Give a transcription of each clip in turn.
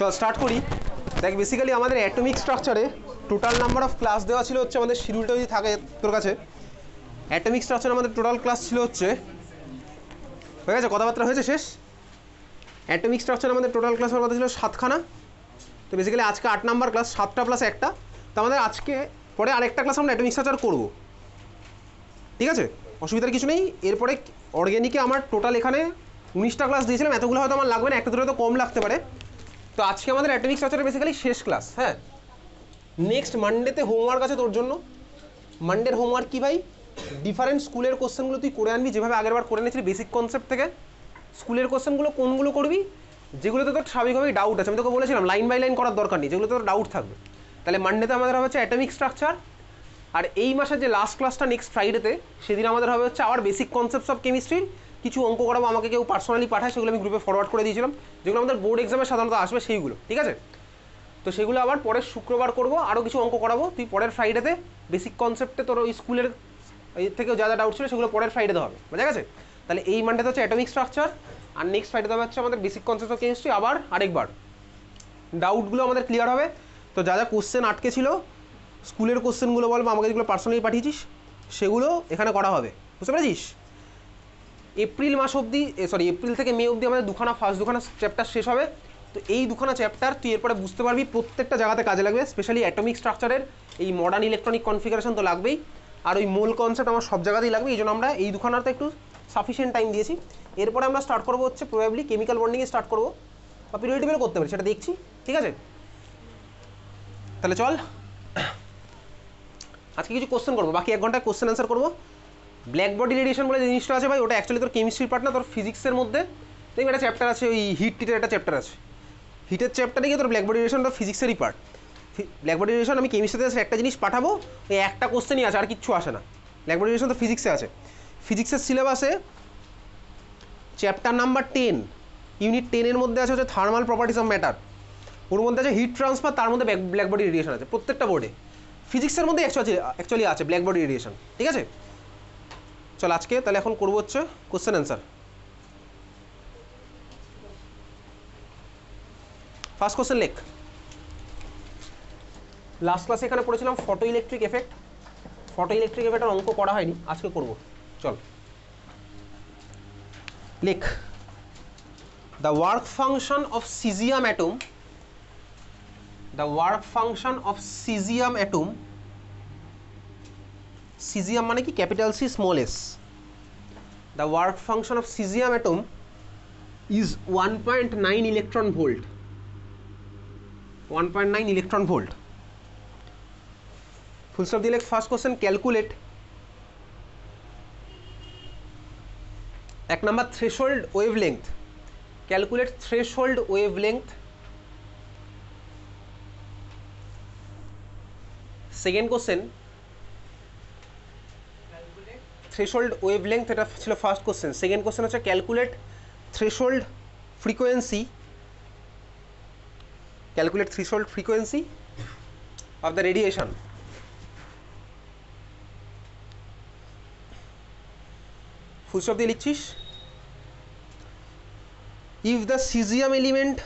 চল স্টার্ট করি। দেখ বেসিক্যালি আমাদের অ্যাটমিক স্ট্রাকচারে টোটাল নাম্বার অফ ক্লাস দেওয়া ছিল হচ্ছে, আমাদের শিডিউলটা যদি থাকে তোর কাছে, অ্যাটমিক স্ট্রাকচারে আমাদের টোটাল ক্লাস ছিল হচ্ছে, হয়ে গেছে কথাবার্তা হয়েছে শেষ। অ্যাটমিক স্ট্রাকচারে আমাদের টোটাল ক্লাস হওয়ার কথা ছিল 7খানা। তো বেসিক্যালি আজকে 8 নাম্বার ক্লাস, 7টা প্লাস 1টা। তো আমাদের আজকে পরে আরেকটা ক্লাস আমরা অ্যাটমিক স্ট্রাকচার করবো, ঠিক আছে, অসুবিধার কিছু নেই। এরপরে অর্গ্যানিকে আমার টোটাল এখানে 19টা ক্লাস দিয়েছিলাম, এতগুলো হয়তো আমার লাগবে না, একটা দুটো হয়তো কম লাগতে পারে। তো আজকে আমাদের অ্যাটমিক স্ট্রাকচারে বেসিক্যালি শেষ ক্লাস। হ্যাঁ, নেক্সট মানডেতে হোমওয়ার্ক আছে তোর জন্য। মানডের হোমওয়ার্ক কি ভাই? ডিফারেন্ট স্কুলের কোশ্চেনগুলো তুই করে আনবি, যেভাবে আগেরবার করে নিয়েছিলি বেসিক কনসেপ্ট থেকে। স্কুলের কোশ্চেনগুলো কোনগুলো করবি? যেগুলোতে তোর স্বাভাবিকভাবেই ডাউট আছে, আমি তোকে বলেছিলাম লাইন বাই লাইন করার দরকার নেই, যেগুলোতে তোর ডাউট থাকবে। তাহলে মানডেতে আমাদের হবে হচ্ছে অ্যাটমিক স্ট্রাকচার, আর এই মাসের যে লাস্ট ক্লাসটা নেক্সট ফ্রাইডেতে, সেদিন আমাদের হবে হচ্ছে আবার বেসিক কনসেপ্টস অফ কেমিস্ট্রির কিছু অঙ্ক করাবো। আমাকে কেউ পার্সোনালি পাঠায়, সেগুলো আমি গ্রুপে ফরওয়ার্ড করে দিয়েছিলাম, যেগুলো আমাদের বোর্ড এক্সামে সাধারণত আসবে সেইগুলো, ঠিক আছে। তো সেগুলো আবার পরের শুক্রবার করবো, আরও কিছু অঙ্ক করাবো। তুই পরের ফ্রাইডেতে বেসিক কনসেপ্টে তোর ওই স্কুলের থেকেও যা যা ডাউট ছিল সেগুলো পরের ফ্রাইডেতে হবে, বুঝা গেছে? তাহলে এই মানডেতে হচ্ছে অ্যাটমিক স্ট্রাকচার, আর নেক্সট ফ্রাইডেতে হবে হচ্ছে আমাদের বেসিক কনসেপ্ট অফ কেমিস্ট্রি। আবার আরেকবার ডাউটগুলো আমাদের ক্লিয়ার হবে। তো যা যা কোশ্চেন আটকে ছিল স্কুলের কোশ্চেনগুলো বল, বা আমাকে যেগুলো পার্সোনালি পাঠিয়েছিস সেগুলো এখানে করা হবে, বুঝতে পেরেছিস? এপ্রিল মাস অবধি, এপ্রিল থেকে মে অবধি আমাদের ফার্স্ট দুখানা চ্যাপ্টার শেষ হবে। তো এই দুখানা চ্যাপ্টার তুই এরপরে বুঝতে পারবি, প্রত্যেকটা জায়গাতে কাজে লাগবে। স্পেশালি অ্যাটমিক স্ট্রাকচারের এই মডার্ন ইলেকট্রনিক কনফিগারেশন তো লাগবেই, আর ওই মোল কনসেপ্ট আমার সব জায়গাতেই লাগবে। এই জন্য আমরা এই দুখানাতে একটু সাফিসিয়েন্ট টাইম দিয়েছি। এরপরে আমরা স্টার্ট করবো হচ্ছে প্রবাবলি কেমিক্যাল বন্ডিংয়ে স্টার্ট করবো, বা পিরিয়ড টেবিলও করতে পারি, সেটা দেখছি, ঠিক আছে। তাহলে চল আজকে কিছু কোশ্চেন করবো, বাকি 1 ঘন্টায় কোশ্চেন অ্যান্সার করবো। ব্ল্যাক বডি রেডিয়েশন বলে যে জিনিসটা আছে ভাই, ওটা অ্যাকচুয়ালি তোর কেমিস্ট্রির পার্ট না, তোর ফিজিক্সের মধ্যে দেখবি একটা চ্যাপ্টার আছে, ওই হিটের একটা চ্যাপ্টার আছে। হিটের চ্যাপ্টারে গিয়ে তোর ব্ল্যাক বডি রেডিয়েশনটা ফিজিক্সেরই পার্ট। ব্ল্যাক বডি রেডিয়েশন আমি কেমিস্ট্রিতে একটা জিনিস পাঠাবো, ওই একটা কোশ্চেনই আছে, আর কিচ্ছু আসে না। ব্ল্যাক বডি রেডিয়েশন তো ফিজিক্সে আছে। ফিজিক্সের সিলেবাসে চ্যাপ্টার নাম্বার 10, ইউনিট 10-এর মধ্যে আছে হচ্ছে থার্মাল প্রপার্টিস অফ ম্যাটার। ওর মধ্যে আছে হিট ট্রান্সফার, তার মধ্যে ব্ল্যাক বডি রেডিয়েশন আছে। প্রত্যেকটা বোর্ডে ফিজিক্সের মধ্যে অ্যাকচুয়ালি আছে ব্ল্যাক বডি রেডিয়েশন, ঠিক আছে। চল আজকে তাহলে এখন করবো হচ্ছে কোশ্চেন অ্যান্সার। ফার্স্ট কোশ্চেন লেখ। লাস্ট ক্লাসে এখানে পড়েছিলাম photo electric effect. Photo electric এফেক্টের অঙ্ক করা হয়নি, আজকে করবো। চল লেখ। The work function of cesium atom, the work function of cesium atom, cesium মানে কি? Capital C small S. The work function of cesium atom is 1.9 electron volt. 1.9 electron volt. Full stop দিলে first question calculate 1 number threshold wavelength. Calculate threshold wavelength. Second question threshold wavelength, এটা ছিল first question. Second question হচ্ছে calculate threshold frequency. Calculate threshold frequency of the radiation. Full stop দিয়ে লিখছিস। If the cesium element,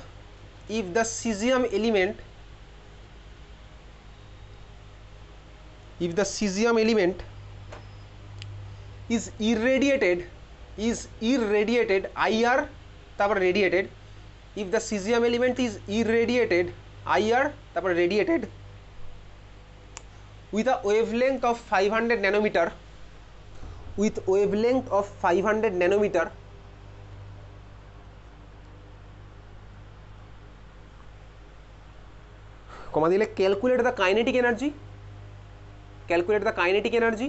if the cesium element, if the cesium element is irradiated, is irradiated IR, তারপর radiated, if the cesium element is irradiated IR, তারপর radiated with a wavelength of 500 nanometer, with wavelength of 500 nanometer, কমা দিলে calculate the kinetic energy, calculate the kinetic energy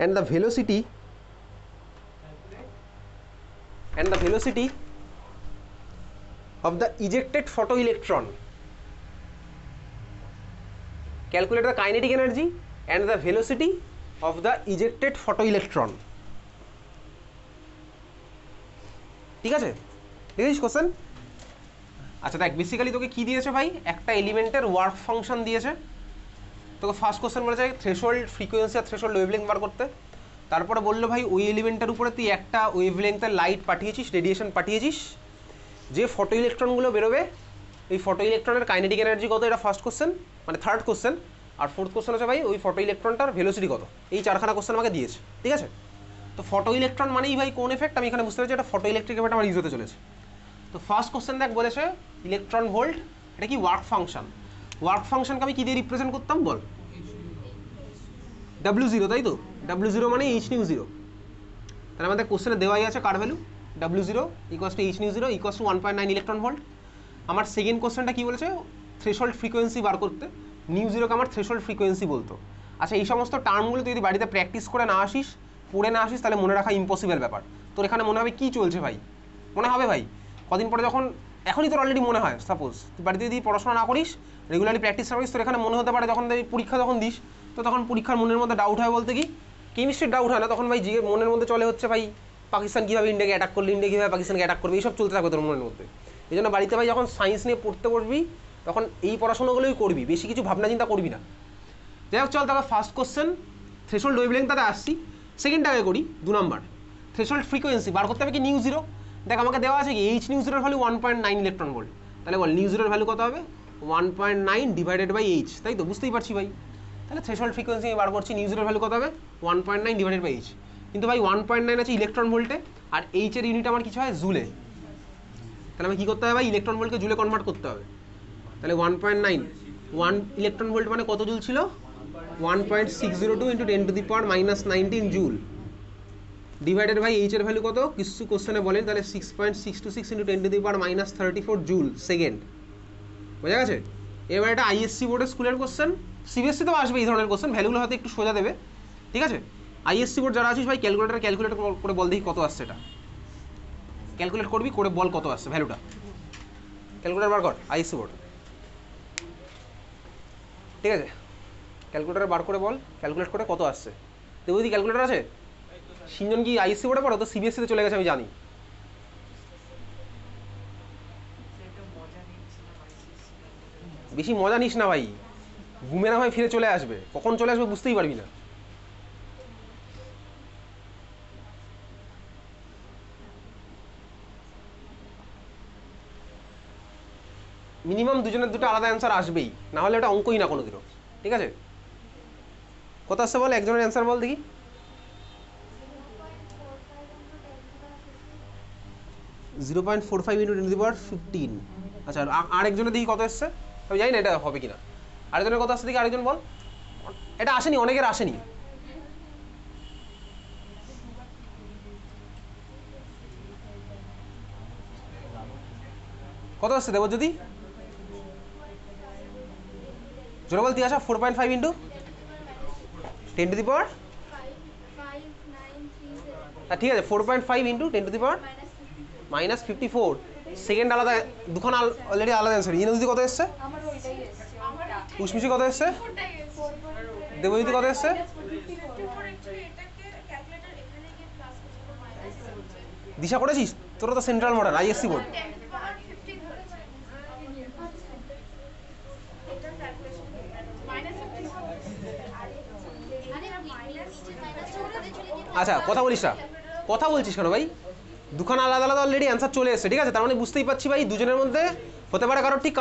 and the velocity, and the velocity of the ejected photoelectron. Calculate the kinetic energy and the velocity of the ejected photoelectron. ঠিক আছে, দেখেছিস question? আচ্ছা দেখ, basically তোকে কি দিয়েছে ভাই? একটা এলিমেন্টের ওয়ার্ক ফাংশন দিয়েছে তোকে। ফার্স্ট কোশ্চেন বলেছে থ্রেশহোল্ড ফ্রিকোয়েন্সি আর থ্রেশহোল্ড ওয়েভলেংথ বার করতে। তারপরে বললো ভাই ওই এলিমেন্টের উপরে তুই একটা ওয়েভলেংথের লাইট পাঠিয়েছিস, রেডিয়েশন পাঠিয়েছিস, যে ফটো ইলেকট্রনগুলো বেরোবে এই ফটো ইলেকট্রনের কাইনেটিক এনার্জি কত, এটা ফার্স্ট কোশ্চেন মানে থার্ড কোশ্চেন। আর ফোর্থ কোশ্চেন হচ্ছে ভাই ওই ফটো ইলেকট্রনটার ভেলোসিটি কত। এই চারখানা কোশ্চেন আমাকে দিয়েছে, ঠিক আছে। তো ফটো ইলেকট্রন মানেই ভাই কোন এফেক্ট, আমি এখানে বুঝতে পারছি এটা ফটো ইলেকট্রিক এফেক্ট আমার ইউজ হতে চলেছে। তো ফার্স্ট কোশ্চেন দেখ বলেছে ইলেকট্রন ভোল্ট, এটা কি ওয়ার্ক ফাংশন। ওয়ার্ক ফাংশনকে আমি কি দিয়ে রিপ্রেজেন্ট করতাম বল, W0, তাই তো। W0 মানে h নিউ 0। তাহলে আমাদের কোশ্চেনে দেওয়াই আছে কার value, W0 equals to h nu 0 equals to 1.9 electron volt. আমার সেকেন্ড কোশ্চেনটা কি বলেছে, থ্রেশহোল্ড ফ্রিকোয়েন্সি বার করতে, নিউ 0কে আমার থ্রেশহোল্ড ফ্রিকোয়েন্সি বলতো। আচ্ছা এই সমস্ত টার্মগুলো তুই যদি বাড়িতে প্র্যাকটিস করে না আসিস, পড়ে না আসিস, তাহলে মনে রাখা ইম্পসিবল ব্যাপার। তোর এখানে মনে হবে কী চলছে ভাই, মনে হবে ভাই কদিন পরে যখন, এখনই তোর অলরেডি মনে হয়, সাপোজ তুই বাড়িতে যদি পড়াশোনা না করিস, রেগুলারলি প্র্যাকটিস না করিস, তোর এখানে মনে হতে পারে যখন পরীক্ষা যখন দিস, তো তখন পরীক্ষার মনের মধ্যে ডাউট হয় বলতে কি, কেমিস্ট্রির ডাউট হয় না, তখন ভাই জিগে মনের মধ্যে চলে হচ্ছে ভাই পাকিস্তান কীভাবে ইন্ডিয়াকে অ্যাটাক করলো, ইন্ডিয়া কীভাবে পাকিস্তানকে অ্যাটাক করবে, এইসব চলতে থাকবে তোর মনের মধ্যে। এই জন্য বাড়িতে ভাই যখন সায়েন্স নিয়ে পড়তে বসবি তখন এই পড়াশোনাগুলোই করবি, বেশি কিছু ভাবনা চিন্তা করবি না। যাই হোক চল, তারপর ফার্স্ট কোশ্চেন থ্রেশহোল্ড ওয়েভলেংথটাতে আসছি। সেকেন্ডটাকে করি 2 নম্বর, থ্রেশহোল্ড ফ্রিকোয়েন্সি বার করতে হবে কি নিউ 0। দেখ আমাকে দেওয়া আছে কি h নিউ 0 এর ভ্যালু 1.9 ইলেকট্রন ভোল্ট। তাহলে বল নিউ 0 এর ভ্যালু কত হবে, 1.9 ডিভাইডেড বাই h, তাই তো, বুঝতেই পারছি ভাই। তাহলে থ্রেশহোল্ড ফ্রিকোয়েন্সি বার করছি, নিউ 0 এর ভ্যালু কত হবে 1.9 ডিভাইডেড বাই h। কিন্তু ভাই 1.9 আছে ইলেকট্রন ভোল্টে, আর h এর ইউনিট আমার কিছু হয় জুলে। তাহলে আমি কী করতে হবে ভাই, ইলেকট্রন ভোল্টকে জুলে কনভার্ট করতে হবে। তাহলে 1.9 1 ইলেকট্রন ভোল্ট মানে কত জুল ছিল, 1.602 into 10⁻⁻19 joule divided by H এর ভ্যালু কত, কিছু কোশ্চেনে বলেন, তাহলে 6.626 ইন্টু 10⁻34 জুল সেকেন্ড। বোঝা গেছে। এবার এটা আইএসসি বোর্ডের স্কুলের কোশ্চেন, সিবিএসসি তো আসবে এই ধরনের কোশ্চেন, ভ্যালুগুলো হয়তো একটু সোজা দেবে, ঠিক আছে। আইএসসি বোর্ড যারা আছিস ভাই ক্যালকুলেট করে বল দেখি কত আসছে, এটা ক্যালকুলেট করবি, করে বল কত আসছে ভ্যালুটা, ক্যালকুলেটর বার কর আইএসসি বোর্ড, ঠিক আছে। ক্যালকুলেটার বার করে বল, ক্যালকুলেট করে কত আসছে। তো যদি ক্যালকুলেটার আছে, সিনজন কি আইএসসি বোর্ডে পড়ো, তো সিবিএসসিতে চলে গেছে আমি জানি। বেশি মজা নিস না ভাই, ঘুমে না ভাই ফিরে চলে আসবে, কখন চলে আসবে বুঝতেই পারবি না। মিনিমাম দুজনের দুটো আলাদা অ্যান্সার আসবেই, না হলে এটা অঙ্কই না কোনো দিনও, ঠিক আছে। কত আসছে বল, একজনের অ্যান্সার বল দেখি। 0.45 ইন্টু 10⁻15। আচ্ছা আরেকজনের দেখি কত এসছে, আমি জানি না এটা হবে কিনা। আরেকজনের কত আসছে দেখি, আরেকজন বল। এটা আসেনি, অনেকের আসেনি। কত আসছে দেবজ্যোতি, জোরে বল। তুই আসা 4.5 ইন্টু 10⁻, ঠিক আছে 4.5 ইন্টু 10⁻⁻54 সেকেন্ড আলাদা, দুখান অলরেডি আলাদা অ্যান্সার। ইনজি কত এসছে, উষ্মিষি কত এসছে, দেবজ্যোতি কত এসছে, দিশা করেছিস, তোরা তো সেন্ট্রাল মডেল আইএসসি বোর্ড। আচ্ছা কথা বলিস না, কথা বলছিস কেন ভাই, দুখানা আলাদা আলাদা অলরেডি অ্যান্সার চলে এসছে, ঠিক আছে। তার মানে বুঝতেই পারছি ভাই দুজনের মধ্যে হতে পারে কারোর ঠিক,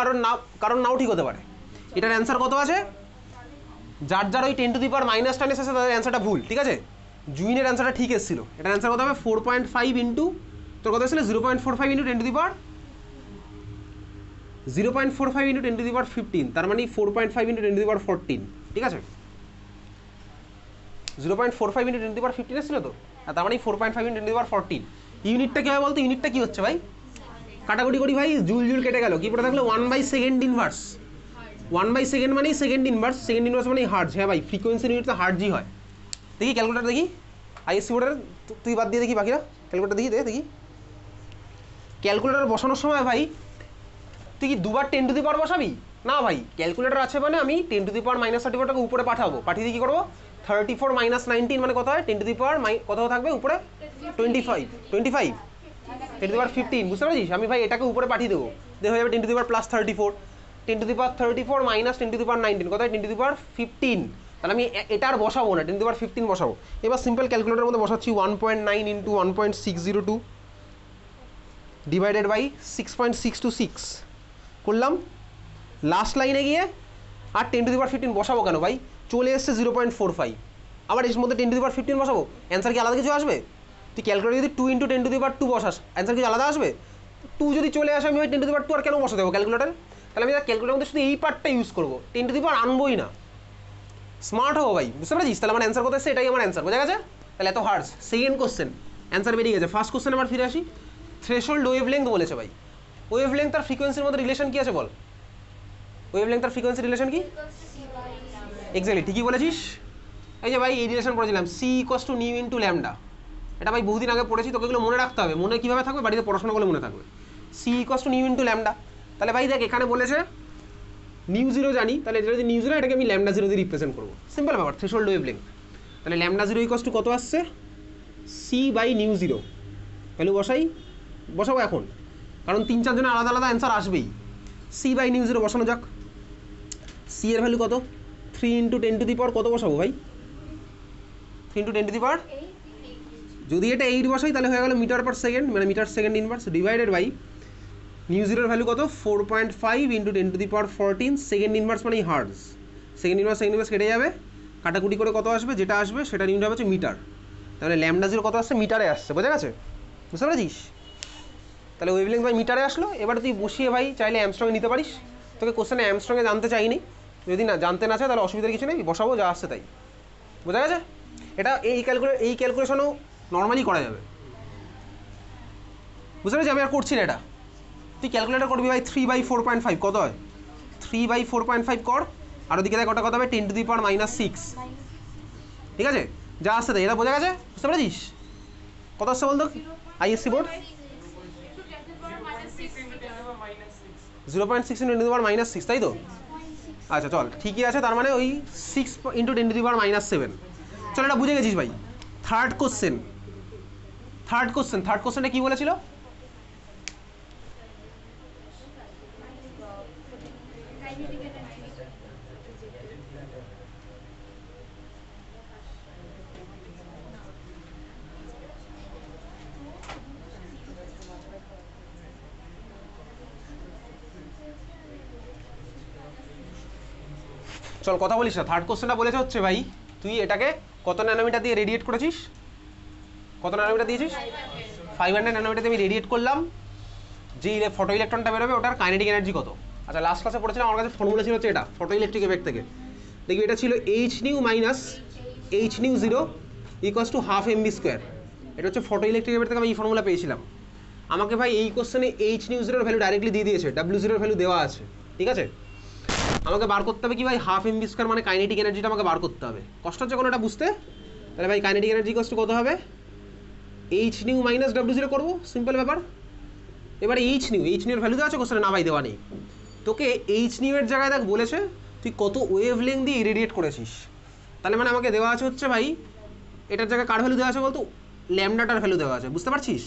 কারোর নাও ঠিক হতে পারে। এটার অ্যান্সার কত আছে, যার যার ওই 10⁻⁻10 এসেছে তাদের অ্যান্সারটা ভুল, ঠিক আছে। জুইনের অ্যান্সারটা ঠিক এসেছিল, এটার অ্যান্সার কত হবে 4.5 ইন্টু, তোর কত এসেছিল 0.45 ইন্টু 0.45 ইন্টু 10⁻15, তার মানে 4.5 ইন্টু 10⁻14, ঠিক আছে। 0.45 ইন্টু 10⁻15 এসেছিল তো, তার মানে 4.5 ইন্টু 10⁻14। ইউনিটটা কী হয় বলতো, ইউনিটটা কী হচ্ছে ভাই, কাটাকুটি করি ভাই, জুল জুল কেটে গেল, কি পড়ে থাকলো 1/2 ইনভার্স। 1/2 মানেই সেকেন্ড ইনভার্স, সেকেন্ড ইনভার্স মানে হার্জ। হ্যাঁ ভাই ফ্রিকোয়েন্সি ইউনিট তো হার্জই হয়। দেখি ক্যালকুলেটার দেখি, আইএসসি বোর্ডের তুই বাদ দিয়ে দেখি বাকিরা, ক্যালকুলেটার দেখি দেখি। ক্যালকুলেটার বসানোর সময় ভাই তুই কি দুবার 10⁻⁻ বসাবি না ভাই, ক্যালকুলেটার আছে মানে আমি 10⁻⁻34টাকে উপরে পাঠাবো, পাঠিয়ে দিয়ে কী করবো 34 - 19 মানে কত হয় 10⁻, কত থাকবে উপরে 25 10⁻15, বুঝতে পারছিস। আমি ভাই এটাকে উপরে পাঠিয়ে দেবো, দিয়ে হয়ে যাবে 10⁻+34, 10⁻34 - 10⁻19 কত হয় 10⁻15, তাহলে আমি এটা আর বসাবো না, 10^15 বসাবো। এবার সিম্পল ক্যালকুলেটারের মধ্যে বসাচ্ছি 1.9 ইন্টু 1.602 ডিভাইডেড বাই 6.626 করলাম। লাস্ট লাইনে গিয়ে আর 10^15 বসাবো কেন ভাই, চলে এসছে 0.45, আবার এর মধ্যে 10^15 বসাবো, অ্যান্সার কি আলাদা কিছু আসবে? তুই ক্যালকুলেটার যদি 2 ইন্টু 10^2 বসাস, অ্যান্সার কিছু আলাদা আসবে? 2 যদি চলে আসে আমি ওই 10^2 আর কেন বসা দেবো ক্যালকুলেটারে? তাহলে আমি ক্যালকুলেটারের মধ্যে শুধু এই পার্টটা ইউজ করবো, 10^2 আনবোই না। স্মার্ট হবো ভাই, বুঝতে পেরেছিস? তাহলে আমার অ্যান্সার কোথায় এসছে, এটাই আমার অ্যান্সার, বোঝা গেছে? তাহলে এত হার্ডস। সেকেন্ড কোশ্চেন অ্যান্সার বেরিয়ে গেছে। ফার্স্ট কোশ্চেন আবার ফিরে আসি। থ্রেশহোল্ড ওয়েভলেংথ বলেছে ভাই। ওয়েভলেংথ আর ফ্রিকোয়েন্সির মধ্যে রিলেশন কি আছে বল? ওয়েভলেংথ আর ফ্রিকোয়েন্সির রিলেশন কি? এক্স্যাক্টলি ঠিকই বলেছিস। এই যে ভাই এই রিলেশন পড়েছিলাম, C equals to nu into lambda. এটা ভাই বহুদিন আগে পড়েছি, তোকে এগুলো মনে রাখতে হবে। মনে কীভাবে থাকবে? বাড়িতে পড়াশোনা করলে মনে থাকবে। C equals to nu into lambda. তাহলে ভাই দেখ এখানে বলেছে নিউ জিরো জানি, তাহলে এটা যদি নিউ জিরো এটাকে আমি ল্যামডা জিরো দিয়ে রিপ্রেজেন্ট করবো। সিম্পল ব্যাপার, থ্রেশহোল্ড ওয়েভলেংথ। তাহলে ল্যামডা জিরো ইকুয়ালস টু কত আসছে? C by nu zero. Value বসাবো এখন, কারণ 3-4 জনের আলাদা আলাদা অ্যান্সার আসবেই। সি বাই নিউ জিরো বসানো যাক। সি এর ভ্যালু কত? 3 ইন্টু 10^, কত বসাবো ভাই? 3 ইন্টু 10^, যদি এটা 8 বসাই তাহলে হয়ে গেল মিটার পার সেকেন্ড, মানে metre second inverse, divided by nu জিরোর ভ্যালু কত? 4.5 ইন্টু 10^14 সেকেন্ড ইনভার্স মানে হার্টজ। সেকেন্ড ইনভার্স কেটে যাবে, কাটাকুটি করে কত আসবে? যেটা আসবে সেটা ইউনিট হবে হচ্ছে মিটার। তাহলে ল্যামডা জিরো কত আসছে? মিটারে আসছে, বোঝা গেছে? বুঝতে পেরেছিস? তাহলে ওয়েভলেংথ ভাই মিটারে আসলো। এবার তুই বসিয়ে ভাই চাইলে অ্যামস্ট্রংয়ে নিতে পারিস, তোকে কোশ্চেনে অ্যামস্ট্রংয়ে জানতে চাইনি, যদি না জানতে না চায় তাহলে অসুবিধার কিছু নেই, বসাবো যা আসছে তাই, বোঝা গেছে? এটা এই ক্যালকুলেশনও নর্মালি করা যাবে, বুঝতে পেরেছি? আমি আর করছি না এটা। তুই ক্যালকুলেটার করবি ভাই 3/4.5 কত হয়? 3/4.5 কর, আর ওদিকে দেখ ওটা কত হবে? 10⁻⁻6। ঠিক আছে, যা আসছে তাই, এটা বোঝা গেছে? বুঝতে পেরেছিস? কত আসছে বলতো আইএসসি বোর্ড? 0.6 ইন্টু 10⁻⁻6, তাই তো? আচ্ছা চল ঠিকই আছে, তার মানে ওই 6 ইন্টু 10⁻⁷। চল এটা বুঝে গেছিস ভাই। থার্ড কোশ্চেনটা কি বলেছিল? চল কথা বলিস না। থার্ড কোশ্চেনটা বলেছে হচ্ছে ভাই তুই এটাকে কত ন্যানোমিটার দিয়ে রেডিয়েট করেছিস? কত ন্যানোমিটার দিয়েছিস? 500 ন্যানোমিটার দিয়ে আমি রেডিয়েট করলাম। যে ফটো ইলেকট্রনটা বেরোবে ওটার কাইনেটিক এনার্জি কত? আচ্ছা লাস্ট ক্লাসে পড়েছিলাম, আমার কাছে ফর্মুলা ছিল হচ্ছে এটা, ফটো ইলেকট্রিক এফেক্ট থেকে। দেখবি এটা ছিল H new minus H new zero equals to half mv²। এটা হচ্ছে ফটো ইলেকট্রিক এফেক্ট থেকে আমি এই ফর্মুলা পেয়েছিলাম। আমাকে ভাই এই কোশ্চেনে এইচ নিউ জিরোর ভ্যালু ডাইরেক্টলি দিয়ে দিয়েছে, ডাব্লিউ জিরোর ভ্যালু দেওয়া আছে, ঠিক আছে? আমাকে বার করতে হবে কি ভাই? হাফ mv² মানে কাইনেটিক এনার্জিটা আমাকে বার করতে হবে। কষ্ট হচ্ছে কোনো এটা বুঝতে? তাহলে ভাই কাইনেটিক এনার্জি কষ্ট কত হবে? H new minus W zero করবো, সিম্পল ব্যাপার। এবারে এইচ নিউ এর ভ্যালু দেওয়া আছে কোশ্চেনে? না ভাই দেওয়া নেই। তোকে এইচ নিউ এর জায়গায় দেখ বলেছে তুই কত ওয়েভলেংথ দিয়ে ইরেডিয়েট করেছিস। তাহলে মানে আমাকে দেওয়া আছে হচ্ছে ভাই এটার জায়গায় কার ভ্যালু দেওয়া আছে বলতো? ল্যামডাটার ভ্যালু দেওয়া আছে, বুঝতে পারছিস?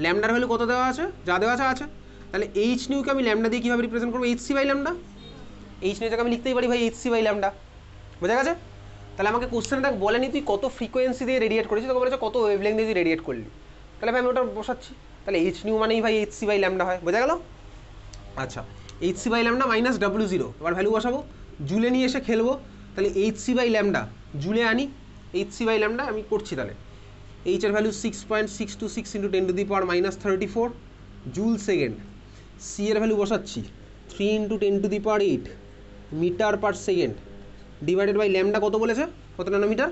ল্যামডার ভ্যালু কত দেওয়া আছে? যা দেওয়া আছে। তাহলে এইচ নিউকে আমি ল্যামডা দিয়ে কীভাবে রিপ্রেজেন্ট করবো? H C by lambda. H nu জায়গায় আমি লিখতেই পারি ভাই এইচ সি বাই ল্যামডা, বোঝা গেছে? তাহলে আমাকে কোশ্চেন দেখ বলেনি তুই কত ফ্রিকোয়েন্সি দিয়ে রেডিয়েট করেছিস, তোকে বলেছে কত ওয়েভলেংথ দিয়ে রেডিয়েট করলি। তাহলে ভাই আমি ওটা বসাচ্ছি। তাহলে এইচ নিউ মানেই ভাই এইচ সি বাই ল্যামডা হয়, বোঝা গেল? আচ্ছা H C by lambda minus W zero, এবার ভ্যালু বসাবো, জুলে নিয়ে এসে খেলবো। তাহলে এইচ সি বাই ল্যামডা জুলে আনি, এইচ সি বাই ল্যামডা আমি করছি। তাহলে এইচ এর value 6.626 into 10⁻⁻34 joule second. C এর ভ্যালু বসাচ্ছি 3 into 10⁸ metre per second, divided by lambda কত বলেছে? কত ন্যানোমিটার?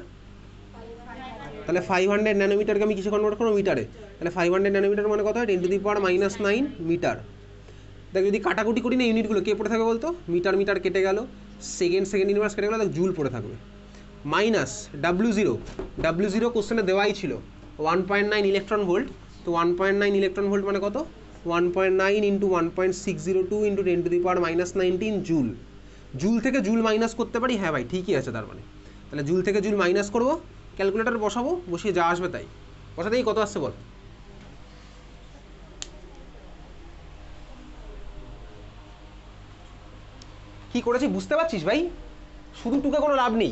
তাহলে 500 ন্যানোমিটারকে আমি কিসে কনভার্ট করবো? মিটারে। তাহলে 500 ন্যানোমিটার মানে কত হয়? 10⁻⁹ মিটার। দেখ যদি কাটাকুটি করি না ইউনিটগুলো, কে পড়ে থাকবে বলতো? মিটার কেটে গেল, সেকেন্ড ইনভার্স কেটে গেল, দেখ জুল পড়ে থাকবে। মাইনাস ডাব্লিউ জিরো কোশ্চেনে দেওয়াই ছিল 1.9 ইলেকট্রন ভোল্ট। তো 1.9 ইলেকট্রন ভোল্ট মানে কত? 1.9 ইন্টু 1.602 ইন্টু 10⁻⁻19 জুল। জুল থেকে জুল মাইনাস করতে পারি? হ্যাঁ ভাই ঠিকই আছে। তার মানে তাহলে জুল থেকে জুল মাইনাস করবো, ক্যালকুলেটার বসাবো, বসিয়ে যা আসবে তাই। বসাতেই কত আসছে বল? কি করেছি বুঝতে পারছিস ভাই? শুধু টুকে কোনো লাভ নেই,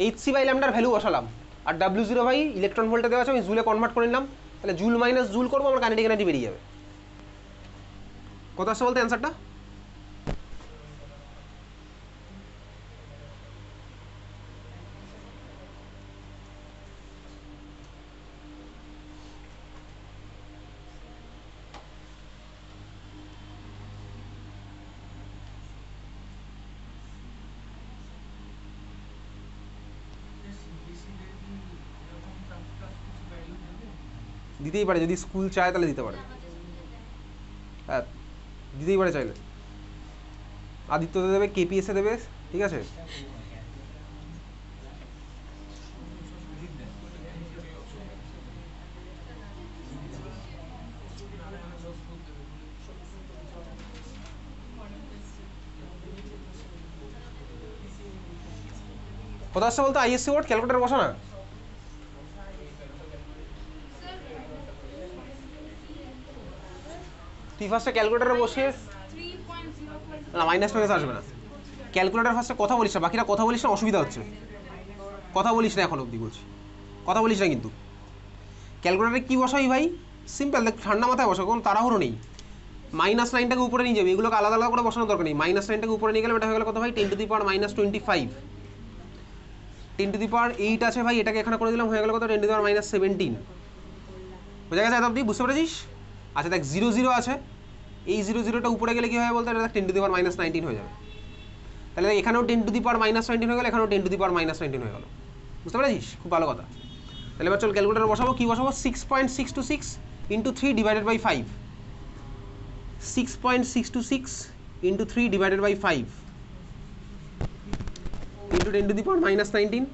এইচসি বাই ল্যামডার ভ্যালু বসালাম, আর W0 ভাই ইলেকট্রন ভোল্টে দেওয়া আছে, আমি জুলে কনভার্ট করে নিলাম, তাহলে জুল মাইনাস জুল করবো, আমার কাইনেটিক এনার্জি বেরিয়ে যাবে। কত আসছে বলতে অ্যান্সারটা? দিতেই পারে, যদি স্কুল চায় তাহলে দিতে পারে। হ্যাঁ দিতেই পারে চাইলে, আদিত্যতে দেবে, কেপিএসে দেবে, ঠিক আছে। কথা আসছে বলতো আইএসসি ওয়ার্ড ক্যালকুলেটার বসা না, তুই ফার্স্টে ক্যালকুলেটারে বসিয়ে না, মাইনাস মাইনাস আসবে না। ক্যালকুলেটার ফার্স্টে কথা বলিস না, বাকিরা কথা বলিস না, অসুবিধা হচ্ছে। কথা বলিস না এখন অবধি বলছি, কথা বলিস না কিন্তু। ক্যালকুলেটারে কী বসাই ভাই? সিম্পল, দেখ ঠান্ডা মাথায় বসা, কোনো তাড়াহুড়ো নেই। -9টাকে উপরে নিয়ে যাবে, এগুলোকে আলাদা আলাদা করে বসানোর দরকার নেই। -9টাকে উপরে নিয়ে গেলে এটা হয়ে গেল কত ভাই? 10⁻⁻25। 10⁸ আছে ভাই, এটাকে এখানে করে দিলাম, হয়ে গেল কত? 10⁻17। বোঝা গেছে এত অবধি? বুঝতে পেরেছিস? আচ্ছা দেখ 0 আছে, এই 0টা উপরে গেলে কী হয় বলতে? এটা 10⁻19 হয়ে যাবে। তাহলে এখানেও 10⁻19 হয়ে গেল, এখানেও 10⁻19 হয়ে গেল। বুঝতে পেরেছিস? খুব ভালো কথা। তাহলে এবার চল ক্যালকুলেটার বসাবো, কী বসাবো? 6.626 × 3 / 5। 6.626 × 3 / 5 × 10⁻19।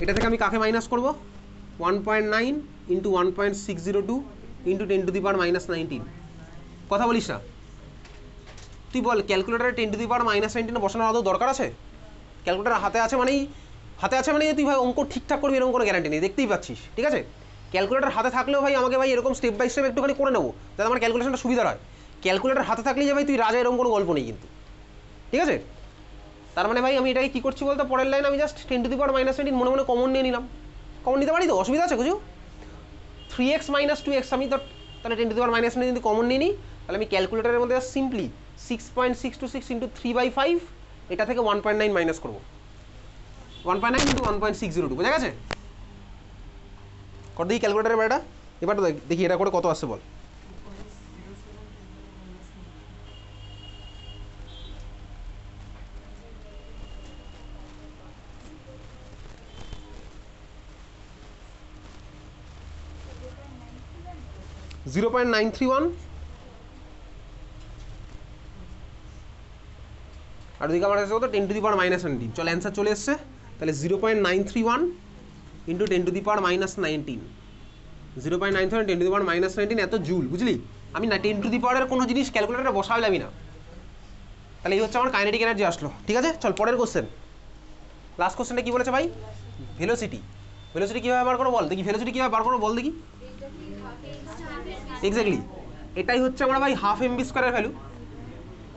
এটা থেকে আমি কাকে মাইনাস করবো? 1.9 × 1.602 × 10⁻19। কথা বলিস না তুই, বল ক্যালকুলেটারে 10⁻19 বসানোর আদৌ দরকার আছে? ক্যালকুলেটার হাতে আছে মানেই তুই ভাই অঙ্ক ঠিকঠাক করবি এরকম কোনো গ্যারান্টি নেই, দেখতেই পাচ্ছিস, ঠিক আছে। ক্যালকুলেটার হাতে থাকলেও ভাই আমাকে ভাই এরকম স্টেপ বাই স্টেপ একটুখানি করে নেবো, যাতে আমার ক্যালকুলেশনটা সুবিধা হয়। ক্যালকুলেটার হাতে থাকলেই যে ভাই তুই রাজা, এরকম কোনো গল্প নেই কিন্তু, ঠিক আছে। তার মানে ভাই আমি এটাকে কী করছি বলতে? পরের লাইন আমি জাস্ট 10⁻19 মনে মনে কমন নিয়ে নিলাম। কমন নিতে পারি তো? অসুবিধা আছে কিছু? 3x - 2x আমি তো তাহলে 10⁻19 যদি কমন নিয়ে নিই, তাহলে আমি ক্যালকুলেটারের মধ্যে সিম্পলি 6.626 × 3/5 এটা থেকে 1.9 মাইনাস করবো। 1.9 × 1.602, বোঝা গেছে? কর দেখি ক্যালকুলেটারের বেড়াটা, এবার দেখি এটা করে কত আসছে বল। (0.931) আর ওদিকে আমার কাছে কত? 10⁻19। চল অ্যান্সার চলে এসছে। তাহলে 0.931 × 10⁻19, 0.931 10⁻19 এত জুল, বুঝলি? আমি না 10⁻এর কোনো জিনিস ক্যালকুলেটারে বসাইলামই না। তাহলে এই হচ্ছে আমার কাইনেটিক এনার্জি আসলো, ঠিক আছে। চল পরের কোশ্চেন, লাস্ট কোশ্চেনটা কী বলেছে ভাই? ভেলোসিটি কীভাবে বার করো বল দেখি, ভেলোসিটি কীভাবে বার করো বল দেখি। এক্স্যাক্টলি এটাই হচ্ছে আমার ভাই ½ mv² ভ্যালু।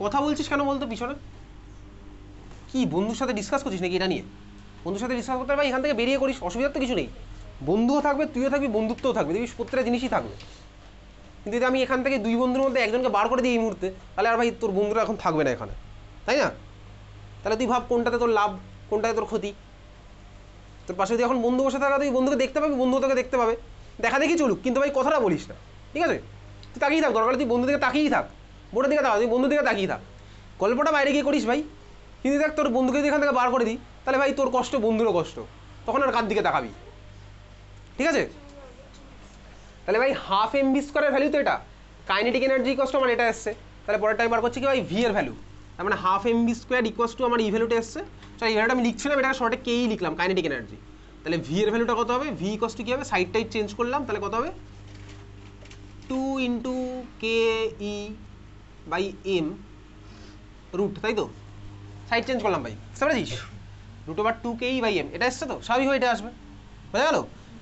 কথা বলছিস কেন বলতো পিছনে? কি বন্ধুর সাথে ডিসকাস করছিস নাকি এটা নিয়ে? বন্ধুর সাথে ডিসকাস করতে ভাই এখান থেকে বেরিয়ে করিস, অসুবিধার তো কিছু নেই। বন্ধুও থাকবে, তুইও থাকবি, বন্ধুত্বও থাকবে, দেখিস প্রত্যেকটা জিনিসই থাকবে। কিন্তু যদি আমি এখান থেকে দুই বন্ধুর মধ্যে একজনকে বার করে দিই এই মুহূর্তে, তাহলে আর ভাই তোর বন্ধুরা এখন থাকবে না এখানে, তাই না? তাহলে তুই ভাব কোনটাতে তোর লাভ, কোনটাতে তোর ক্ষতি। তোর পাশে যদি এখন বন্ধু বসে থাকা, তুই বন্ধুকে দেখতে পাবি, বন্ধু তোকে দেখতে পাবে, দেখা দেখি চলুক, কিন্তু ভাই কথাটা বলিস না, ঠিক আছে? তুই তাকিয়েই থাক, দরকার তুই বন্ধু দিকে তাকিয়েই থাক, বোর্ডের দিকে তাকা, তুই বন্ধুর দিকে তাকিয়ে থাক, গল্পটা বাইরে গিয়ে করিস ভাই। কিন্তু দেখ তোর বন্ধুকে যদি এখান থেকে বার করে দিই, তাহলে ভাই তোর কষ্ট, বন্ধুরও কষ্ট, তখন আর কার দিকে তাকাবি, ঠিক আছে? তাহলে ভাই ½ mv² ভ্যালু তো এটা, কাইনেটিক এনার্জি কষ্ট আমার এটা এসছে। তাহলে পরের টাইম বার করছি কি ভাই? ভি এর ভ্যালু, তার মানে ½ mv² আমার এই ভ্যালুটা এসছে। চল এই ভ্যালুটা আমি লিখছিলাম, এটা শর্টে কেই লিখলাম, কাইনেটিক এনার্জি। তাহলে ভি এর ভ্যালুটা কত হবে? ভি কী হবে? সাইড টাইড চেঞ্জ করলাম, তাহলে কত হবে? 2 × KE/m রুট, তাই তো? সাইড চেঞ্জ করলাম ভাই, বুঝতে পেরেছিস? √2 KE/m এটা এসছে তো, স্বাভাবিক এটা আসবে, বোঝা গেল?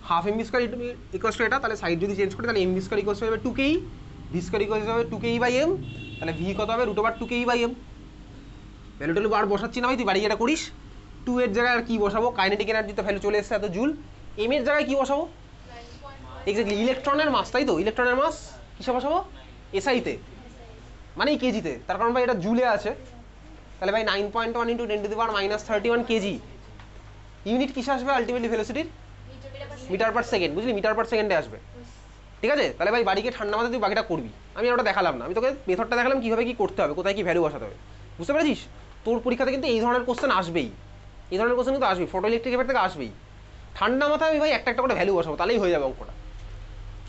½ mv² এটা, তাহলে সাইড যদি চেঞ্জ করি তাহলে mv² হবে 2 KE, v² হবে 2 KE/m, তাহলে ভি কত হবে? √2 KE/m। ভ্যালু ট্যালু বার বসাচ্ছি না ভাই, তুই বাড়ি এটা করিস, টু এর জায়গায় আর কি বসাবো, কাইনেটিক এনার্জিতে ভ্যালু চলে এসেছে এত জুল। এম এর জায়গায় কি বসাবো, এক্স্যাক্টলি ইলেকট্রনের মাস, তাই তো, ইলেকট্রনের মাস কিসে বসাবো, এসআইতে মানে কেজিতে, তার কারণ ভাই এটা জুলে আছে, তাহলে ভাই 9.1 ইন্টু 10⁻31 কেজি। ইউনিট কিসে আসবে আলটিমেটলি ভেলোসিটির, মিটার পার সেকেন্ড, বুঝলি, মিটার পার সেকেন্ডে আসবে। ঠিক আছে, তাহলে ভাই বাড়িকে ঠান্ডা মাথায় তুই বাকিটা করবি, আমি ওটা দেখালাম না, আমি তোকে মেথডটা দেখালাম কীভাবে কী করতে হবে, কোথায় কী ভ্যালু বসাতে হবে, বুঝতে পেরেছিস। তোর পরীক্ষাতে কিন্তু এই ধরনের কোশ্চেন আসবেই, এই ধরনের কোশ্চেন কিন্তু আসবেই, ফটো ইলেকট্রিক এফেক্ট থেকে আসবেই। ঠান্ডা মাথায় আমি ভাই একটা একটা করে ভ্যালু বসাবো, তাহলেই হয়ে যাবে অঙ্কটা,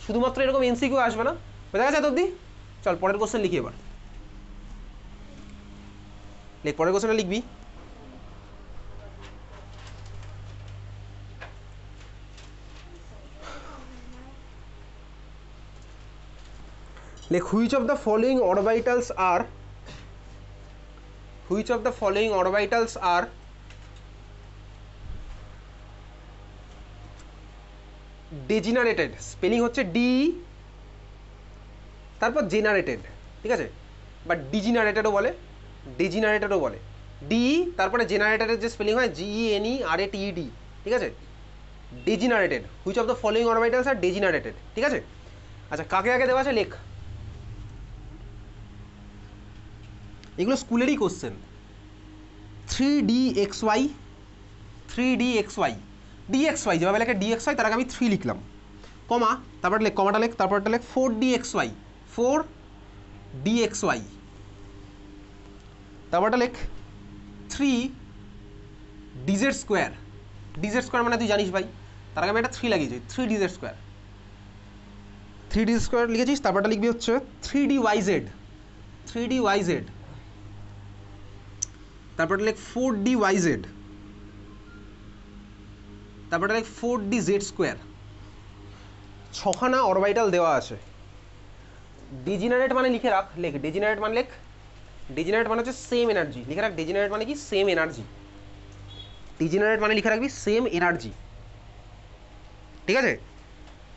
শুধুমাত্র এরকম এনসিকিউ আসবে না, বোঝা গেছে এত অবধি। চল পরের কোশ্চেন লিখি এবার, পরের কোশ্চেনটা লিখবি। Which of the following orbitals are degenerated, spelling হচ্ছে ডি তারপর জেনারেটেড, ঠিক আছে, বা ডিজেনারেটেডও বলে, ডেজিনারেটেডও বলে, ডি তারপরে জেনারেটেডের যে স্পেলিং হয় GENERATED, ঠিক আছে, degenerated. Which of the following orbitals are degenerated, ঠিক আছে। আচ্ছা কাকে আগে দেওয়া আছে লেখ, এগুলো স্কুলেরই কোশ্চেন। 3DXY DXY যেভাবে লেখে DXY, তার আগে আমি 3 লিখলাম, কমা, তারপর লেখ, কমাটা লেখ, তারপরটা লেখ 4DXY, তারপরটা লেখ 3DZ², DZ² মানে তুই জানিস ভাই, তার আগে আমি একটা 3 লাগিয়েছি, 3DZ² লিখেছিস, তারপরটা লিখবি হচ্ছে 3DYZ, তারপরটা লেখ 4DYZ, তারপরটা লেখ 4DZ²। 6খানা অরবিটাল দেওয়া আছে। ডিজেনারেট মানে লিখে রাখ, লেখ ডেজিনারেট মানে লেখ, ডেজিনারেট মানে হচ্ছে সেম এনার্জি, লিখে রাখ ডেজিনারেট মানে কি, সেম এনার্জি, ডিজেনারেট মানে লিখে রাখবি সেম এনার্জি, ঠিক আছে।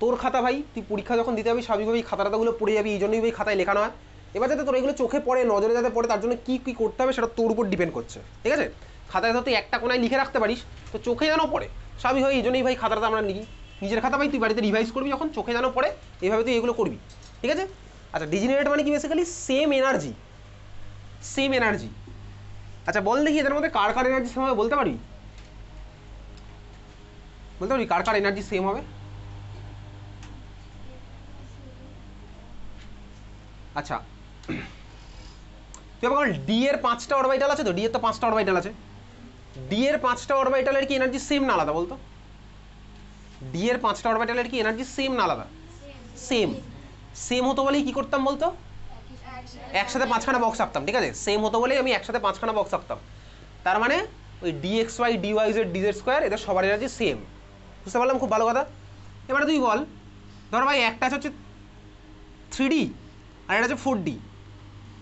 তোর খাতা ভাই, তুই পরীক্ষা যখন দিতে যাবি স্বাভাবিকভাবেই খাতাটাগুলো পড়ে যাবি, এই জন্যই ভাই খাতায় লেখানো হয়। এবার যাতে তোর এগুলো চোখে পড়ে, নজরে যাতে পড়ে, তার জন্য কী কী করতে হবে সেটা তোর উপর ডিপেন্ড করছে, ঠিক আছে। খাতায় ধর তুই একটা কোনায় লিখে রাখতে পারিস, তো চোখে যেন পড়ে, স্বাভাবিক হয়, এই জন্যই ভাই খাতাটা আমরা লিখি। নিজের খাতা ভাই তুই বাড়িতে রিভাইজ করবি যখন, চোখে যেন পড়ে, এইভাবে তুই এগুলো করবি, ঠিক আছে। আচ্ছা ডিজেনারেট মানে কি, basically same energy, same energy. আচ্ছা বল দেখি এদের মধ্যে কার কার এনার্জি সেম হবে, বলতে পারবি, কার কার এনার্জি সেম হবে। আচ্ছা তুই বল ডি এর 5টা অরবিটাল আছে তো, ডি এর তো 5টা অরবিটাল আছে, ডি এর 5টা অরবিটালের কি এনার্জি সেম না আলাদা বলতো, ডি এর 5টা অরবিটালের কি এনার্জি সেম না আলাদা, সেম। সেম হতো বলেই কি করতাম বলতো, একসাথে 5খানা বক্স আঁকতাম, ঠিক আছে, সেম হতো বলেই আমি একসাথে 5খানা বক্স আঁকতাম। তার মানে ওই DXY DYZ DZ² এদের সবার এনার্জি সেম, বুঝতে পারলাম, খুব ভালো কথা। এবারে তুই বল, ধর ভাই একটা হচ্ছে 3D আর এটা হচ্ছে 4D,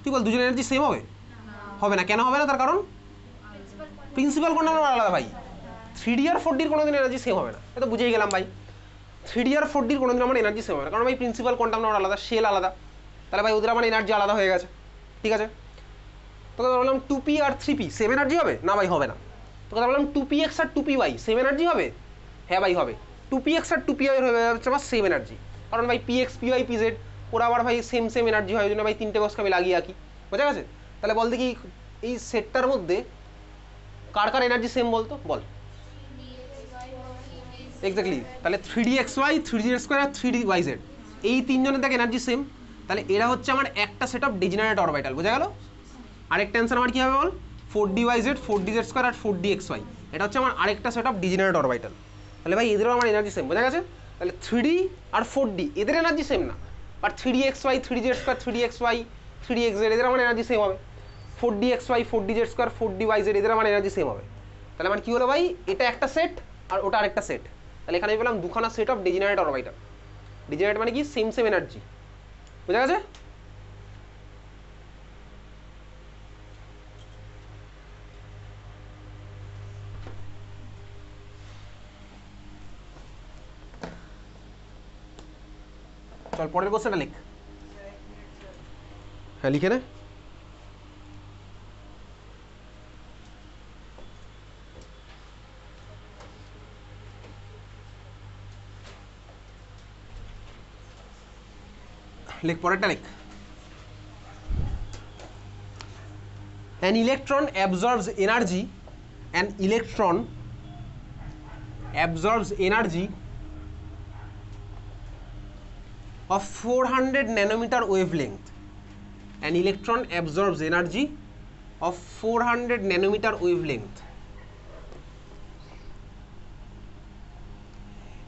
তুই বল দুজনের এনার্জি সেম হবে, হবে না, কেন হবে না, তার কারণ প্রিন্সিপাল কোয়ান্টাম আলাদা ভাই। 3D আর 4Dর কোনোদিন এনার্জি সেম হবে না, এটা বুঝেই গেলাম ভাই। 3D আর 4Dর কোনোদিন আমার এনার্জি সেম হবে না, কারণ ভাই প্রিন্সিপাল কোয়ান্টাম নাম্বার আলাদা, শেল আলাদা, তাহলে ভাই ওদের আমার এনার্জি আলাদা হয়ে গেছে, ঠিক আছে। তোকে বললাম 2P আর 3P সেম এনার্জি হবে না ভাই, হবে না। তোকে বললাম 2PX আর 2PY সেম এনার্জি হবে, হ্যাঁ ভাই হবে। 2PX আর 2PY হয়ে যাচ্ছে আমার সেম এনার্জি, কারণ ভাই PX PY PZ ওরা আবার ভাই সেম সেম এনার্জি হয়, ওই জন্য ভাই 3টে বক্সকে আমি লাগিয়ে আঁকি, বোঝা গেছে। তাহলে বল দেখি এই সেটটার মধ্যে কার কার এনার্জি সেম বলতো, বল। এক্স্যাক্টলি, তাহলে 3DXY 3DZ² আর 3DYZ এই তিনজনের দেখ এনার্জি সেম, তাহলে এরা হচ্ছে আমার একটা সেট অফ ডেজিনারেট অরবিটাল, বোঝা গেল। আরেকটা অ্যান্সার আমার কী হবে বল, 4DYZ 4DZ² আর 4DXY, এটা হচ্ছে আমার আরেকটা সেট অফ ডিজেনারেট অরবিটাল। তাহলে ভাই এদেরও আমার এনার্জি সেম, বোঝা গেছে। তাহলে 3D আর 4D এদের এনার্জি সেম না, but 3DXY 3DZ² 3DXY 3DXZ এদের আমার এনার্জি সেম হবে, 4DXY 4DZ² 4DYZ এদের আমার এনার্জি সেম হবে। তাহলে আমার কী হলো ভাই, এটা একটা সেট আর ওটা আরেকটা সেট, তাহলে এখানে আমি পেলাম দুখানা সেট অফ ডেজিনারেট অরবিটাল। ডেজিনারেট মানে কি, সেম সেম এনার্জি, বোঝা গেছে। চল পরের কোশ্চেনটা লিখ, হ্যাঁ লিখে নে। লেখ পরেরটা লেখ। An electron absorbs energy. An electron absorbs energy of 400 nanometer wavelength. An electron absorbs energy of 400 nanometer wavelength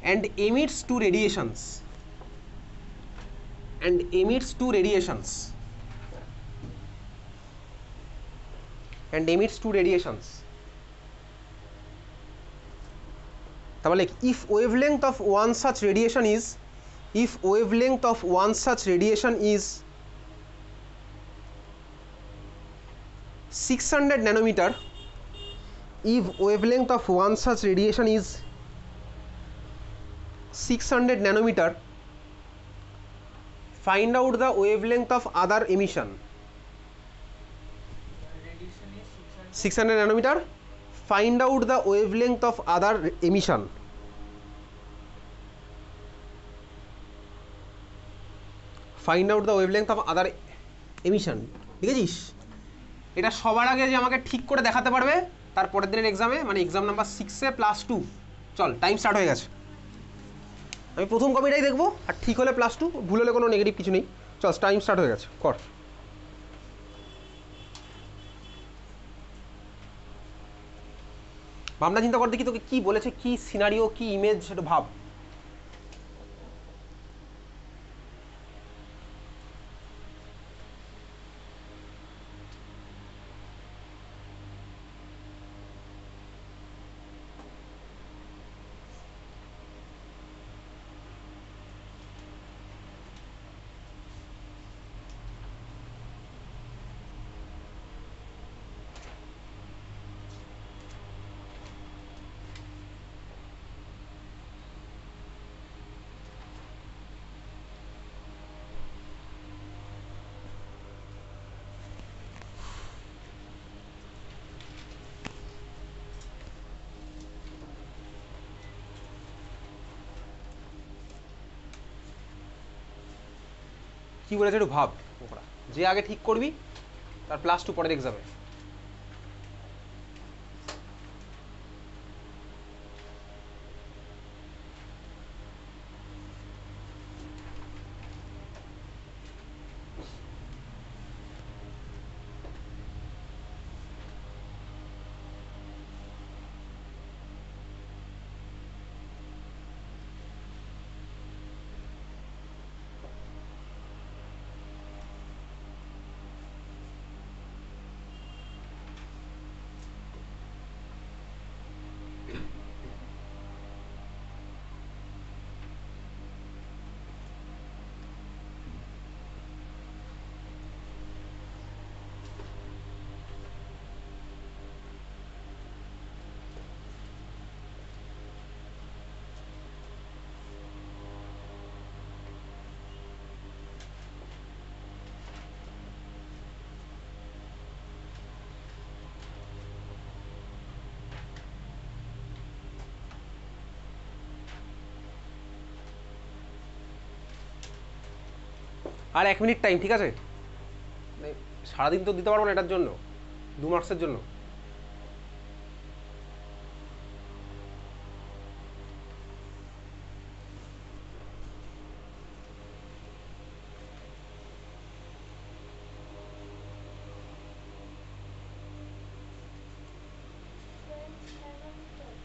and emits two radiations. And emits two radiations. And emits two radiations. তাহলে if wavelength of one such radiation is, if wavelength of one such radiation is 600 nanometer, if wavelength of one such radiation is 600 nanometer, find out the wavelength of other emission. 600 nanometer, find out the wavelength of other emission. Find out the wavelength of other emission. ঠিক আছে, এটা সবার আগে যে আমাকে ঠিক করে দেখাতে পারবে তার পরের দিনের এক্সামে, মানে এক্সাম নাম্বার 6-এ +2। চল, টাইম স্টার্ট হয়ে গেছে। আমি প্রথম কপিটাই দেখবো, আর ঠিক হলে +2, ভুল হলে কোনো নেগেটিভ কিছু নেই। চল, টাইম স্টার্ট হয়ে গেছে, কর। ভাবনা চিন্তা কর দেখি তোকে কি বলেছে, কি সিনারিও, কি ইমেজ, সেটা ভাব। কি বলেছে একটু ভাব। যে আগে ঠিক করবি তার +2 পরের এক্সামে। আর 1 মিনিট টাইম, ঠিক আছে? সারাদিন তো দিতে পারবো না এটার জন্য, 2 মার্কসের জন্য।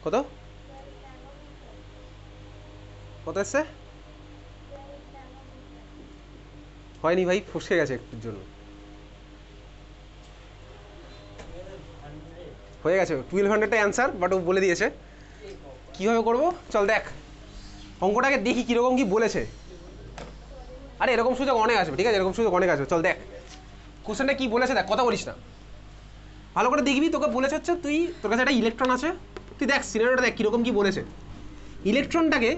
কত কত এসছে? হয়নি ভাই, ফসকে গেছে একটুর জন্য। হয়ে গেছে 1200টা অ্যান্সার, বাট ও বলে দিয়েছে কীভাবে করবো। চল দেখ অঙ্কটাকে দেখি কীরকম কি বলেছে। আরে এরকম সুযোগ অনেক আসবে, ঠিক আছে? এরকম সুযোগ অনেক আসবে। চল দেখ কোশ্চেনটা কী বলেছে, দেখ, কথা বলিস না, ভালো করে দেখবি। তোকে বলেছে হচ্ছে তোর কাছে একটা ইলেকট্রন আছে, তুই দেখ সিনারিওটা দেখ কীরকম কী বলেছে। ইলেকট্রনটাকে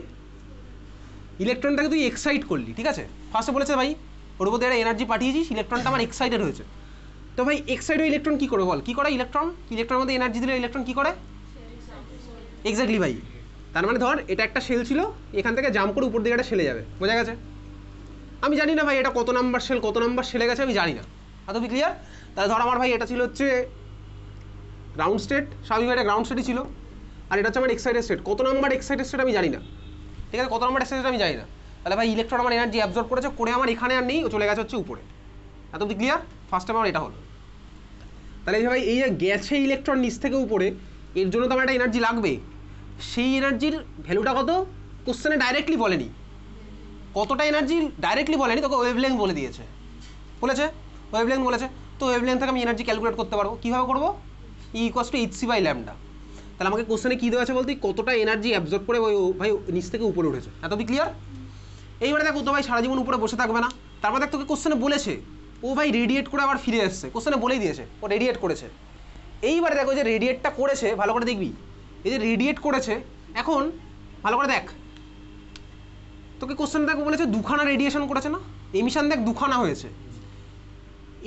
তুই এক্সাইট করলি, ঠিক আছে? ফার্স্টে বলেছে ভাই ওর উপর একটা এনার্জি পাঠিয়েছিস, ইলেকট্রনটা আমার এক্সাইটেড হয়েছে। তো ভাই এক্সাইটেড ইলেকট্রন কী করে বল, কী করে ইলেকট্রনের মধ্যে এনার্জি দিলে ইলেকট্রন কী করে? এক্স্যাক্টলি ভাই। তার মানে ধর এটা একটা শেল ছিল, এখান থেকে জাম্প করে উপর দিকে একটা শেলে যাবে, বোঝা গেছে? আমি জানি না ভাই এটা কত নাম্বার সেলে গেছে আমি জানি না, এতটুকু ক্লিয়ার। তাহলে ধর আমার ভাই এটা ছিল হচ্ছে গ্রাউন্ড স্টেট, স্বাভাবিক এটা গ্রাউন্ড স্টেটই ছিল, আর এটা হচ্ছে আমার এক্সাইটেড স্টেট। কত নাম্বার এক্সাইটেড স্টেট আমি জানি না, ঠিক আছে, কত নাম্বার এক্সাইটেড আমি জানি না। তাহলে ভাই ইলেকট্রন আমার এনার্জি অ্যাবজর্ব করেছে, করে আমার এখানে আর নেই, ও চলে গেছে হচ্ছে উপরে, এতটুকু ক্লিয়ার। ফার্স্ট আমার এটা হলো। তাহলে ভাই এই যে গেছে ইলেকট্রন নিচ থেকে উপরে, এর জন্য তো আমার একটা এনার্জি লাগবে, সেই এনার্জির ভ্যালুটা কত কোশ্চেনে ডাইরেক্টলি বলেনি, কতটা এনার্জি ডাইরেক্টলি বলেনি, তোকে ওয়েভলেংথ বলে দিয়েছে, বলেছে ওয়েভলেংথ বলেছে। তো ওয়েভলেংথ থেকে আমি এনার্জি ক্যালকুলেট করতে পারবো, কীভাবে করবো, E=hc/λ। তাহলে আমাকে কোশ্চেনে কী দেওয়া আছে বলতে কতটা এনার্জি অ্যাবজর্ব করে ওই ভাই নিচ থেকে উপরে উঠেছে, এতটুকু ক্লিয়ার। এইবারে দেখো তো ভাই সারা জীবন উপরে বসে থাকবে না, তারপর দেখ তোকে কোশ্চেনে বলেছে ও ভাই রেডিয়েট করে আবার ফিরে এসছে, কোশ্চেনে বলেই দিয়েছে ও রেডিয়েট করেছে। এইবারে দেখো যে রেডিয়েটটা করেছে, ভালো করে দেখবি, এই যে রেডিয়েট করেছে, এখন ভালো করে দেখ, তোকে কোশ্চেন দেখো বলেছে দুখানা রেডিয়েশন করেছে না, এমিশন দেখ দুখানা হয়েছে।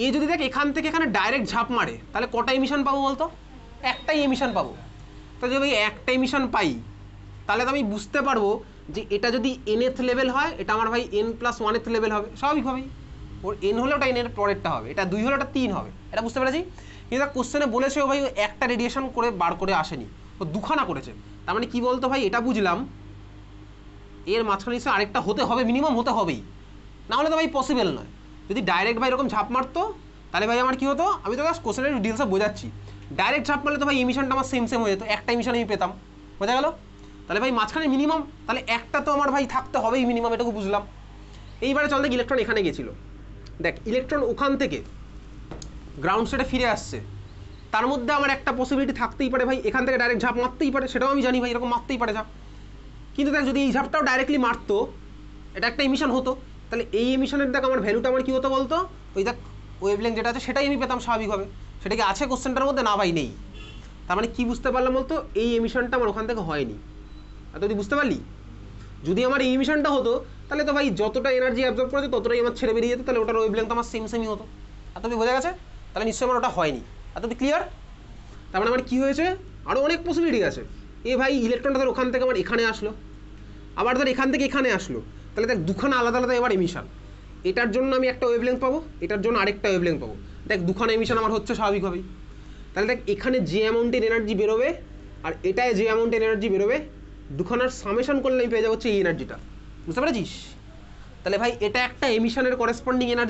এ যদি দেখ এখান থেকে এখানে ডাইরেক্ট ঝাঁপ মারে, তাহলে কটা এমিশন পাবো বলতো, একটাই এমিশন পাবো। তো যদি ভাই একটা এমিশন পাই, তাহলে তো আমি বুঝতে পারবো যে এটা যদি nth লেভেল হয়, এটা আমার ভাই n+1th লেভেল হবে, স্বাভাবিকভাবেই ওর n হলে ওটা n এর পরেরটা হবে, এটা 2 হলে ওটা 3 হবে, এটা বুঝতে পেরেছি। কিন্তু কোশ্চেনে বলেছে ও ভাই একটা রেডিয়েশন করে বার করে আসেনি, ও দুখানা করেছে। তার মানে কি বলতো ভাই, এটা বুঝলাম এর মাঝখানে নিশ্চয়ই আরেকটা হতে হবে, মিনিমাম হতে হবেই, না হলে তো ভাই পসিবল নয়। যদি ডাইরেক্ট ভাই এরকম ঝাঁপ মারতো, তাহলে ভাই আমার কী হতো, আমি তো কোশ্চেনের ডিটেলসে বোঝাচ্ছি, ডাইরেক্ট ঝাঁপ মারলে তো ভাই এমিশনটা আমার সেম হয়ে যেত, একটা এমিশন আমি পেতাম, বোঝা গেল। তাহলে ভাই মাঝখানে মিনিমাম তাহলে একটা তো আমার ভাই থাকতে হবেই মিনিমাম, এটুকু বুঝলাম। এইবারে চল দেখ ইলেকট্রন এখানে গেছিল, দেখ ইলেকট্রন ওখান থেকে গ্রাউন্ড স্টেটে ফিরে আসছে, তার মধ্যে আমার একটা পসিবিলিটি থাকতেই পারে ভাই এখান থেকে ডাইরেক্ট ঝাঁপ মারতেই পারে, সেটাও আমি জানি ভাই এরকম মারতেই পারে ঝাঁপ। কিন্তু দেখ যদি এই ঝাঁপটাও ডাইরেক্টলি মারতো, এটা একটা এমিশন হতো, তাহলে এই এমিশনের দেখ আমার ভ্যালুটা আমার কী হতো বলতো, ওই দেখ ওয়েভলেংথ যেটা আছে সেটাই আমি পেতাম স্বাভাবিকভাবে, সেটা কি আছে কোশ্চেনটার মধ্যে, না ভাই নেই। তার মানে কি বুঝতে পারলাম বলতো, এই এমিশনটা আমার ওখান থেকে হয়নি, আর তুই বুঝতে পারলি। যদি আমার এই এমিশনটা হতো, তাহলে তো ভাই যতটা এনার্জি অ্যাবজর্ব করেছে ততটাই আমার ছেড়ে বেরিয়ে যেত, তাহলে ওটার ওয়েভলেংথ আমার সেমই হতো, এতটি বোঝা গেছে। তাহলে নিশ্চয়ই আমার ওটা হয়নি, এতটি ক্লিয়ার। তার মানে আমার কী হয়েছে, আরও অনেক পসিবিলিটি আছে। এ ভাই ইলেকট্রনটা ধর ওখান থেকে আমার এখানে আসলো, আবার ধর এখান থেকে এখানে আসলো, তাহলে দেখ দুখানা আলাদা আলাদা এবার এমিশন, এটার জন্য আমি একটা ওয়েভলেংথ পাবো, এটার জন্য আরেকটা ওয়েভলেংথ পাবো, দেখ দুখানা এমিশন আমার হচ্ছে স্বাভাবিকভাবেই। তাহলে দেখ এখানে যে অ্যামাউন্টের এনার্জি বেরোবে আর এটায় যে অ্যামাউন্টের এনার্জি বেরোবে, দুখানার সামেশন করলে আমি পেয়ে যাবো হচ্ছে এই এনার্জিটা, বুঝতে পেরেছিস। তাহলে ভাই এটা একটা এমিশনের করেসপন্ডিং এনার্জি।